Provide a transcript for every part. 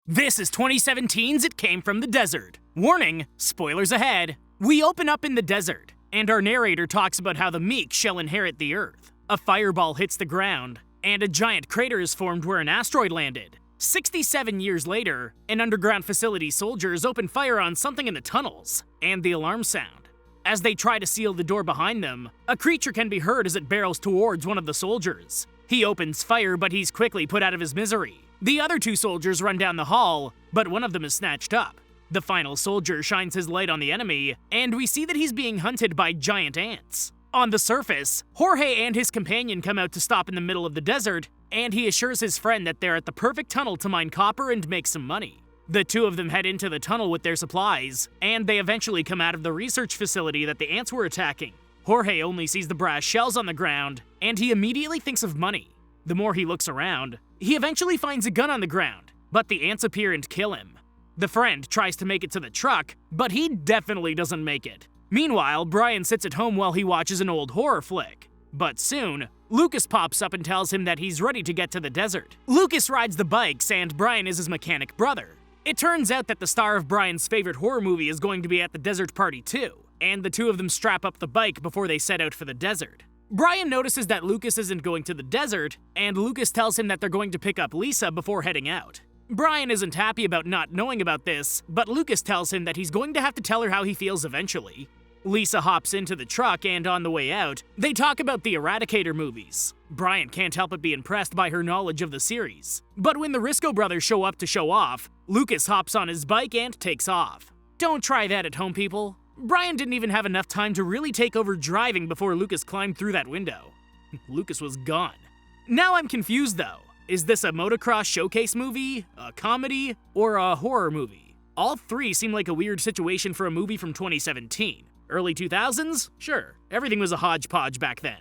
This is 2017's It Came from the Desert. Warning, spoilers ahead. We open up in the desert, and our narrator talks about how the meek shall inherit the earth. A fireball hits the ground, and a giant crater is formed where an asteroid landed. 67 years later, an underground facility soldiers open fire on something in the tunnels, and the alarm sound. As they try to seal the door behind them, a creature can be heard as it barrels towards one of the soldiers. He opens fire, but he's quickly put out of his misery. The other two soldiers run down the hall, but one of them is snatched up. The final soldier shines his light on the enemy, and we see that he's being hunted by giant ants. On the surface, Jorge and his companion come out to stop in the middle of the desert, and he assures his friend that they're at the perfect tunnel to mine copper and make some money. The two of them head into the tunnel with their supplies, and they eventually come out of the research facility that the ants were attacking. Jorge only sees the brass shells on the ground, and he immediately thinks of money. The more he looks around, he eventually finds a gun on the ground, but the ants appear and kill him. The friend tries to make it to the truck, but he definitely doesn't make it. Meanwhile, Brian sits at home while he watches an old horror flick. But soon, Lucas pops up and tells him that he's ready to get to the desert. Lucas rides the bikes, and Brian is his mechanic brother. It turns out that the star of Brian's favorite horror movie is going to be at the desert party too, and the two of them strap up the bike before they set out for the desert. Brian notices that Lucas isn't going to the desert, and Lucas tells him that they're going to pick up Lisa before heading out. Brian isn't happy about not knowing about this, but Lucas tells him that he's going to have to tell her how he feels eventually. Lisa hops into the truck, and on the way out, they talk about the Eradicator movies. Brian can't help but be impressed by her knowledge of the series. But when the Risco brothers show up to show off, Lucas hops on his bike and takes off. Don't try that at home, people. Brian didn't even have enough time to really take over driving before Lucas climbed through that window. Lucas was gone. Now I'm confused though. Is this a motocross showcase movie, a comedy, or a horror movie? All three seem like a weird situation for a movie from 2017. Early 2000s? Sure, everything was a hodgepodge back then.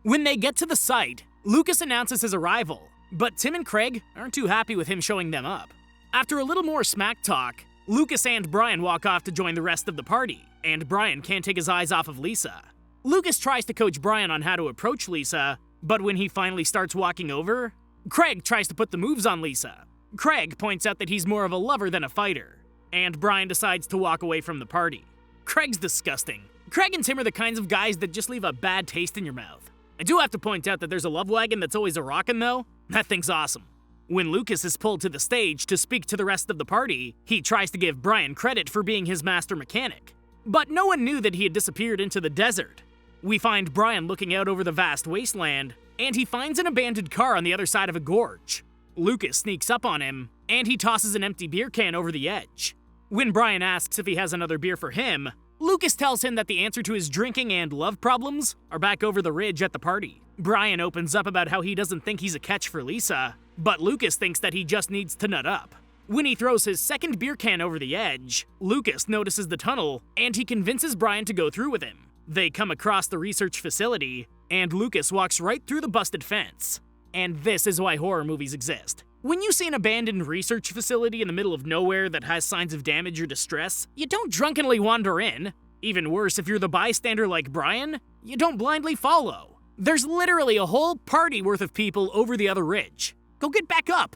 When they get to the site, Lucas announces his arrival, but Tim and Craig aren't too happy with him showing them up. After a little more smack talk, Lucas and Brian walk off to join the rest of the party, and Brian can't take his eyes off of Lisa. Lucas tries to coach Brian on how to approach Lisa, but when he finally starts walking over, Craig tries to put the moves on Lisa. Craig points out that he's more of a lover than a fighter, and Brian decides to walk away from the party. Craig's disgusting. Craig and Tim are the kinds of guys that just leave a bad taste in your mouth. I do have to point out that there's a love wagon that's always a-rockin' though. That thing's awesome. When Lucas is pulled to the stage to speak to the rest of the party, he tries to give Brian credit for being his master mechanic. But no one knew that he had disappeared into the desert. We find Brian looking out over the vast wasteland, and he finds an abandoned car on the other side of a gorge. Lucas sneaks up on him, and he tosses an empty beer can over the edge. When Brian asks if he has another beer for him, Lucas tells him that the answer to his drinking and love problems are back over the ridge at the party. Brian opens up about how he doesn't think he's a catch for Lisa, but Lucas thinks that he just needs to nut up. When he throws his second beer can over the edge, Lucas notices the tunnel, and he convinces Brian to go through with him. They come across the research facility, and Lucas walks right through the busted fence. And this is why horror movies exist. When you see an abandoned research facility in the middle of nowhere that has signs of damage or distress, you don't drunkenly wander in. Even worse, if you're the bystander like Brian, you don't blindly follow. There's literally a whole party worth of people over the other ridge. Go get back up!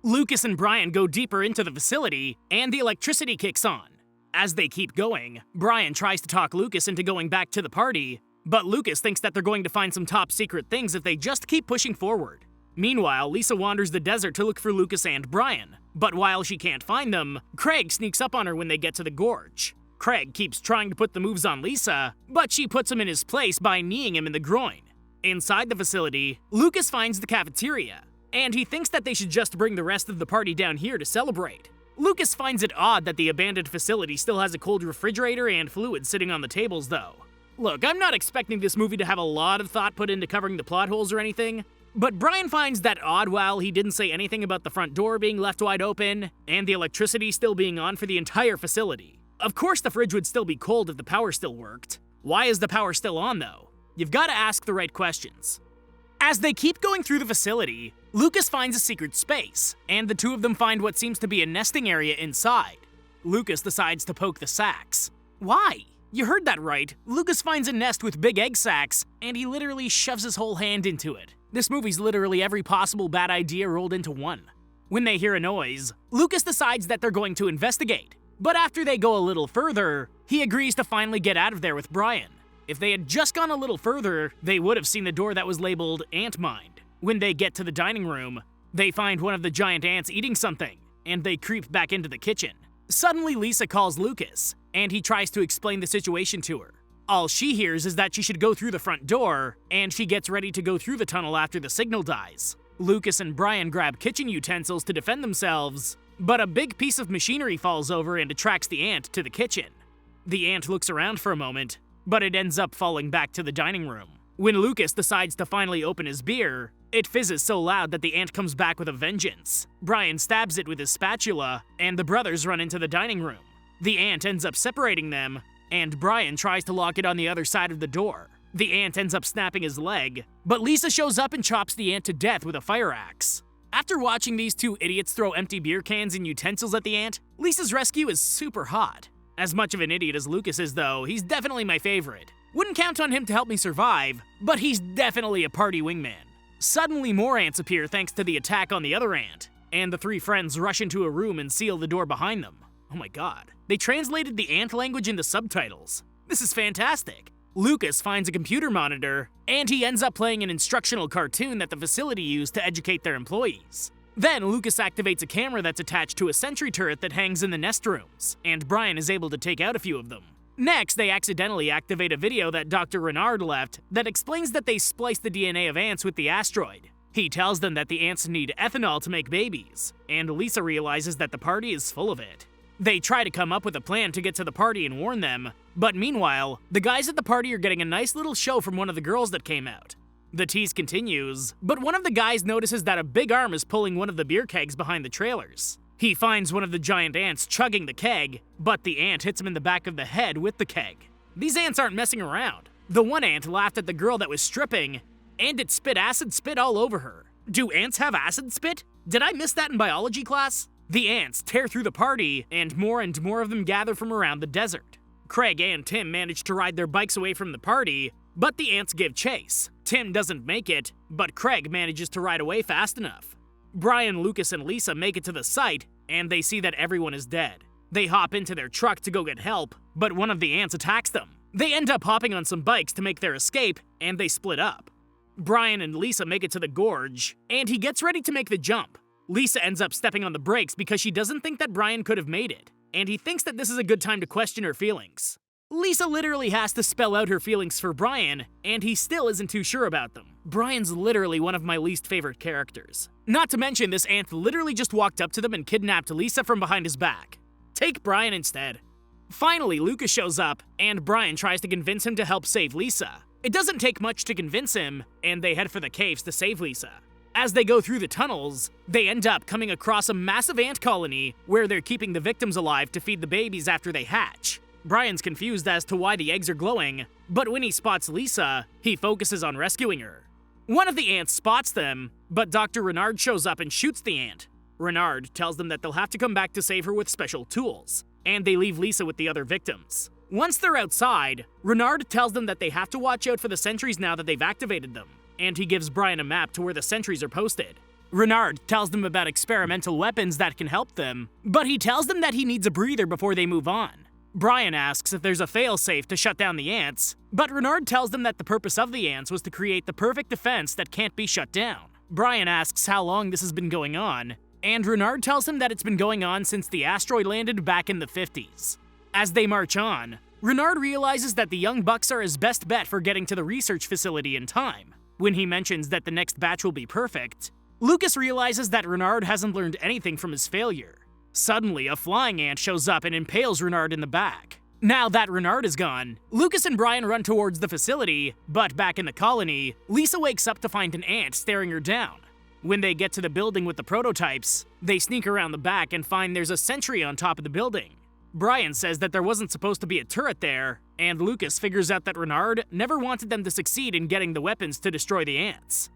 Lucas and Brian go deeper into the facility, and the electricity kicks on. As they keep going, Brian tries to talk Lucas into going back to the party, but Lucas thinks that they're going to find some top secret things if they just keep pushing forward. Meanwhile, Lisa wanders the desert to look for Lucas and Brian, but while she can't find them, Craig sneaks up on her when they get to the gorge. Craig keeps trying to put the moves on Lisa, but she puts him in his place by kneeing him in the groin. Inside the facility, Lucas finds the cafeteria, and he thinks that they should just bring the rest of the party down here to celebrate. Lucas finds it odd that the abandoned facility still has a cold refrigerator and fluid sitting on the tables though. Look, I'm not expecting this movie to have a lot of thought put into covering the plot holes or anything, but Brian finds that odd while he didn't say anything about the front door being left wide open and the electricity still being on for the entire facility. Of course the fridge would still be cold if the power still worked. Why is the power still on though? You've got to ask the right questions. As they keep going through the facility, Lucas finds a secret space, and the two of them find what seems to be a nesting area inside. Lucas decides to poke the sacs. Why? You heard that right. Lucas finds a nest with big egg sacs, and he literally shoves his whole hand into it. This movie's literally every possible bad idea rolled into one. When they hear a noise, Lucas decides that they're going to investigate. But after they go a little further, he agrees to finally get out of there with Brian. If they had just gone a little further, they would have seen the door that was labeled Ant Mind. When they get to the dining room, they find one of the giant ants eating something, and they creep back into the kitchen. Suddenly, Lisa calls Lucas, and he tries to explain the situation to her. All she hears is that she should go through the front door, and she gets ready to go through the tunnel after the signal dies. Lucas and Brian grab kitchen utensils to defend themselves, but a big piece of machinery falls over and attracts the ant to the kitchen. The ant looks around for a moment, but it ends up falling back to the dining room. When Lucas decides to finally open his beer, it fizzes so loud that the ant comes back with a vengeance. Brian stabs it with his spatula, and the brothers run into the dining room. The ant ends up separating them, and Brian tries to lock it on the other side of the door. The ant ends up snapping his leg, but Lisa shows up and chops the ant to death with a fire axe. After watching these two idiots throw empty beer cans and utensils at the ant, Lisa's rescue is super hot. As much of an idiot as Lucas is though, he's definitely my favorite. Wouldn't count on him to help me survive, but he's definitely a party wingman. Suddenly more ants appear thanks to the attack on the other ant, and the three friends rush into a room and seal the door behind them. Oh my god. They translated the ant language into subtitles. This is fantastic. Lucas finds a computer monitor, and he ends up playing an instructional cartoon that the facility used to educate their employees. Then Lucas activates a camera that's attached to a sentry turret that hangs in the nest rooms, and Brian is able to take out a few of them. Next, they accidentally activate a video that Dr. Renard left that explains that they spliced the DNA of ants with the asteroid. He tells them that the ants need ethanol to make babies, and Lisa realizes that the party is full of it. They try to come up with a plan to get to the party and warn them, but meanwhile, the guys at the party are getting a nice little show from one of the girls that came out. The tease continues, but one of the guys notices that a big arm is pulling one of the beer kegs behind the trailers. He finds one of the giant ants chugging the keg, but the ant hits him in the back of the head with the keg. These ants aren't messing around. The one ant laughed at the girl that was stripping, and it spit acid spit all over her. Do ants have acid spit? Did I miss that in biology class? The ants tear through the party, and more of them gather from around the desert. Craig and Tim manage to ride their bikes away from the party, but the ants give chase. Tim doesn't make it, but Craig manages to ride away fast enough. Brian, Lucas, and Lisa make it to the site, and they see that everyone is dead. They hop into their truck to go get help, but one of the ants attacks them. They end up hopping on some bikes to make their escape, and they split up. Brian and Lisa make it to the gorge, and he gets ready to make the jump. Lisa ends up stepping on the brakes because she doesn't think that Brian could have made it, and he thinks that this is a good time to question her feelings. Lisa literally has to spell out her feelings for Brian, and he still isn't too sure about them. Brian's literally one of my least favorite characters. Not to mention, this ant literally just walked up to them and kidnapped Lisa from behind his back. Take Brian instead. Finally, Lucas shows up, and Brian tries to convince him to help save Lisa. It doesn't take much to convince him, and they head for the caves to save Lisa. As they go through the tunnels, they end up coming across a massive ant colony where they're keeping the victims alive to feed the babies after they hatch. Brian's confused as to why the eggs are glowing, but when he spots Lisa, he focuses on rescuing her. One of the ants spots them, but Dr. Renard shows up and shoots the ant. Renard tells them that they'll have to come back to save her with special tools, and they leave Lisa with the other victims. Once they're outside, Renard tells them that they have to watch out for the sentries now that they've activated them, and he gives Brian a map to where the sentries are posted. Renard tells them about experimental weapons that can help them, but he tells them that he needs a breather before they move on. Brian asks if there's a failsafe to shut down the ants, but Renard tells them that the purpose of the ants was to create the perfect defense that can't be shut down. Brian asks how long this has been going on, and Renard tells him that it's been going on since the asteroid landed back in the 50s. As they march on, Renard realizes that the young bucks are his best bet for getting to the research facility in time. When he mentions that the next batch will be perfect, Lucas realizes that Renard hasn't learned anything from his failure. Suddenly, a flying ant shows up and impales Renard in the back. Now that Renard is gone, Lucas and Brian run towards the facility, but back in the colony, Lisa wakes up to find an ant staring her down. When they get to the building with the prototypes, they sneak around the back and find there's a sentry on top of the building. Brian says that there wasn't supposed to be a turret there, and Lucas figures out that Renard never wanted them to succeed in getting the weapons to destroy the ants.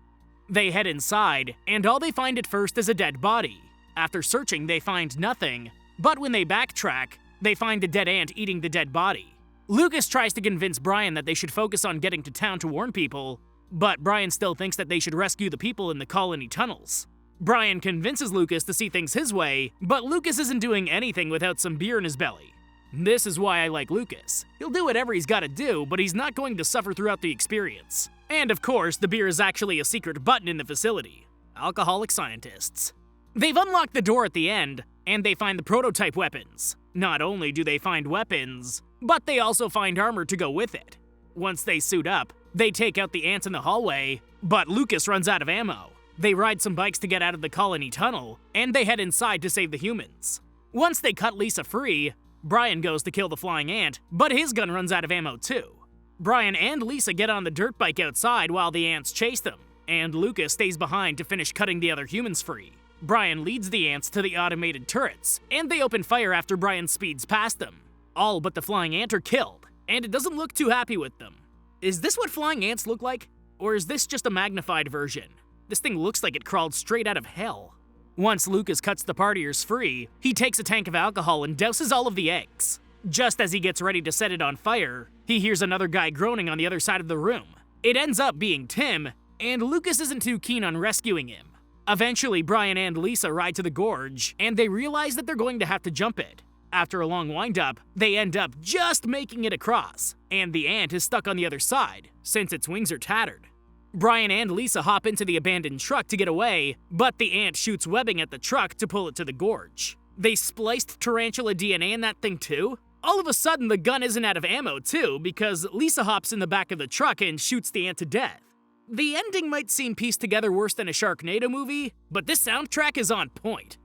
They head inside, and all they find at first is a dead body. After searching, they find nothing, but when they backtrack, they find a dead ant eating the dead body. Lucas tries to convince Brian that they should focus on getting to town to warn people, but Brian still thinks that they should rescue the people in the colony tunnels. Brian convinces Lucas to see things his way, but Lucas isn't doing anything without some beer in his belly. This is why I like Lucas. He'll do whatever he's gotta do, but he's not going to suffer throughout the experience. And of course, the beer is actually a secret button in the facility. Alcoholic scientists. They've unlocked the door at the end, and they find the prototype weapons. Not only do they find weapons, but they also find armor to go with it. Once they suit up, they take out the ants in the hallway, but Lucas runs out of ammo. They ride some bikes to get out of the colony tunnel, and they head inside to save the humans. Once they cut Lisa free, Brian goes to kill the flying ant, but his gun runs out of ammo too. Brian and Lisa get on the dirt bike outside while the ants chase them, and Lucas stays behind to finish cutting the other humans free. Brian leads the ants to the automated turrets, and they open fire after Brian speeds past them. All but the flying ant are killed, and it doesn't look too happy with them. Is this what flying ants look like? Or is this just a magnified version? This thing looks like it crawled straight out of hell. Once Lucas cuts the partiers free, he takes a tank of alcohol and douses all of the eggs. Just as he gets ready to set it on fire, he hears another guy groaning on the other side of the room. It ends up being Tim, and Lucas isn't too keen on rescuing him. Eventually, Brian and Lisa ride to the gorge, and they realize that they're going to have to jump it. After a long wind-up, they end up just making it across, and the ant is stuck on the other side, since its wings are tattered. Brian and Lisa hop into the abandoned truck to get away, but the ant shoots webbing at the truck to pull it to the gorge. They spliced tarantula DNA in that thing too? All of a sudden, the gun isn't out of ammo too, because Lisa hops in the back of the truck and shoots the ant to death. The ending might seem pieced together worse than a Sharknado movie, but this soundtrack is on point.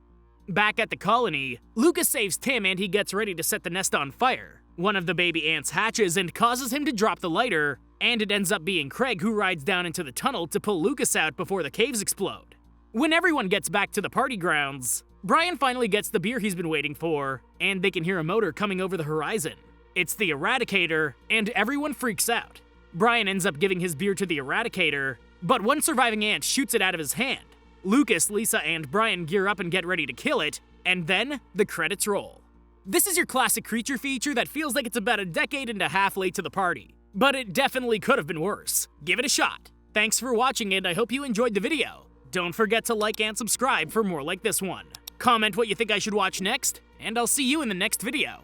Back at the colony, Lucas saves Tim and he gets ready to set the nest on fire. One of the baby ants hatches and causes him to drop the lighter, and it ends up being Craig who rides down into the tunnel to pull Lucas out before the caves explode. When everyone gets back to the party grounds, Brian finally gets the beer he's been waiting for, and they can hear a motor coming over the horizon. It's the Eradicator, and everyone freaks out. Brian ends up giving his beer to the Eradicator, but one surviving ant shoots it out of his hand. Lucas, Lisa, and Brian gear up and get ready to kill it, and then the credits roll. This is your classic creature feature that feels like it's about a decade and a half late to the party, but it definitely could have been worse. Give it a shot. Thanks for watching, and I hope you enjoyed the video. Don't forget to like and subscribe for more like this one. Comment what you think I should watch next, and I'll see you in the next video.